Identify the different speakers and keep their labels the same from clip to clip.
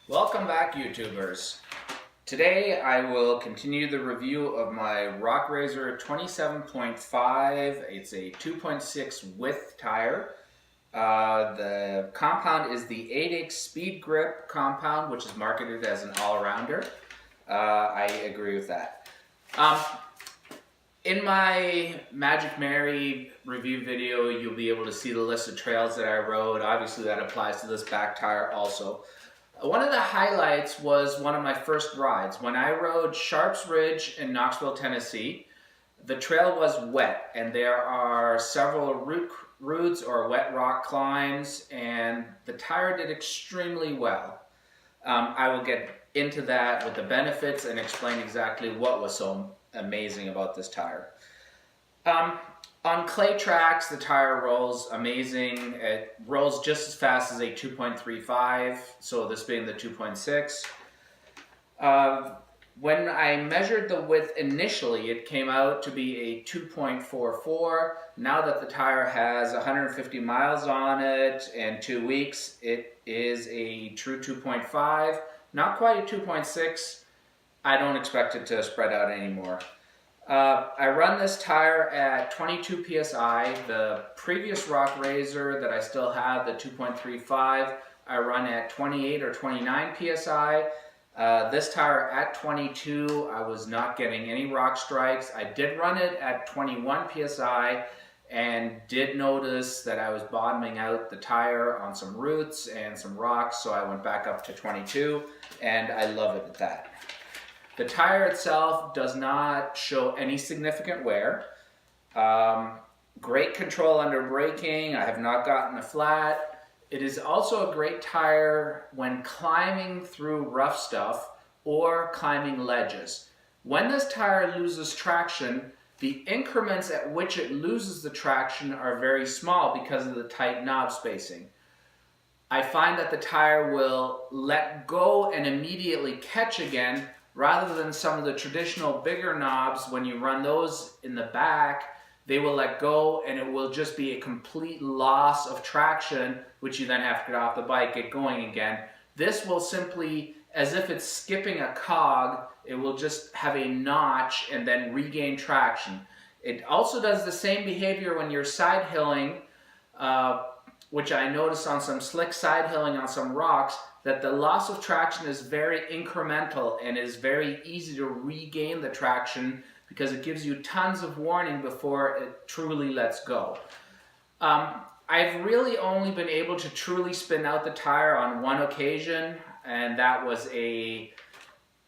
Speaker 1: Welcome back, YouTubers. Today I will continue the review of my Rock Razor 27.5. It's a 2.6 width tire. The compound is the 8X Speed Grip compound, which is marketed as an all-rounder. I agree with that. In my Magic Mary review video, you'll be able to see the list of trails that I rode. Obviously, that applies to this back tire also. One of the highlights was one of my first rides. When I rode Sharps Ridge in Knoxville, Tennessee, the trail was wet, and there are several roots or wet rock climbs, and the tire did extremely well. I will get into that with the benefits and explain exactly what was so amazing about this tire. On clay tracks, the tire rolls amazing. It rolls just as fast as a 2.35, so this being the 2.6. When I measured the width initially, it came out to be a 2.44. Now that the tire has 150 miles on it and 2 weeks, it is a true 2.5. Not quite a 2.6. I don't expect it to spread out anymore. I run this tire at 22 psi. The previous Rock Razor that I still have, the 2.35, I run at 28 or 29 psi. This tire at 22, I was not getting any rock strikes. I did run it at 21 psi and did notice that I was bottoming out the tire on some roots and some rocks, so I went back up to 22, and I love it at that. The tire itself does not show any significant wear. Great control under braking. I have not gotten a flat. It is also a great tire when climbing through rough stuff or climbing ledges. When this tire loses traction, the increments at which it loses the traction are very small because of the tight knob spacing. I find that the tire will let go and immediately catch again, rather than some of the traditional bigger knobs. When you run those in the back, they will let go and it will just be a complete loss of traction, which you then have to get off the bike, get going again. This will simply, as if it's skipping a cog, it will just have a notch and then regain traction. It also does the same behavior when you're side hilling, which I noticed on some slick side hilling on some rocks, that the loss of traction is very incremental and is very easy to regain the traction because it gives you tons of warning before it truly lets go. I've really only been able to truly spin out the tire on one occasion, and that was a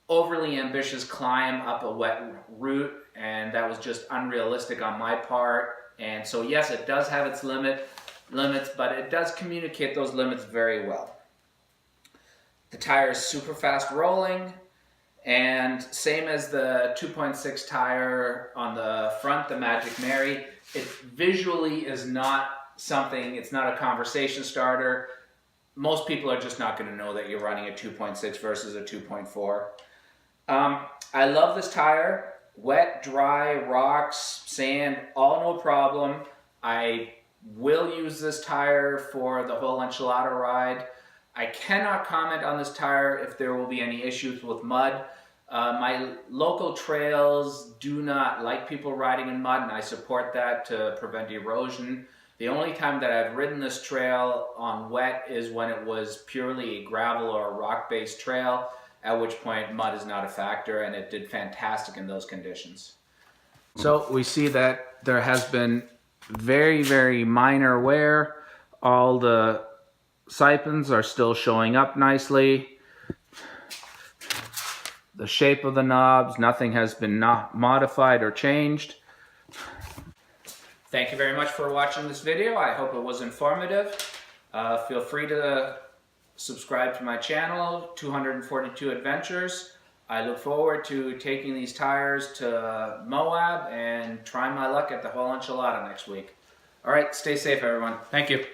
Speaker 1: overly ambitious climb up a wet route, and that was just unrealistic on my part. And so yes, it does have its limits, but it does communicate those limits very well. The tire is super fast rolling, and same as the 2.6 tire on the front, the Magic Mary, it visually is not something, it's not a conversation starter. Most people are just not going to know that you're running a 2.6 versus a 2.4. I love this tire. Wet, dry, rocks, sand, all no problem. I will use this tire for the whole enchilada ride. I cannot comment on this tire if there will be any issues with mud. My local trails do not like people riding in mud, and I support that to prevent erosion. The only time that I've ridden this trail on wet is when it was purely a gravel or a rock-based trail, at which point mud is not a factor, and it did fantastic in those conditions. So we see that there has been very, very minor wear. All the sipens are still showing up nicely. The shape of the knobs, nothing has been modified or changed. Thank you very much for watching this video. I hope it was informative. Feel free to subscribe to my channel, 242 Adventures. I look forward to taking these tires to Moab and trying my luck at the whole enchilada next week. All right, stay safe, everyone. Thank you.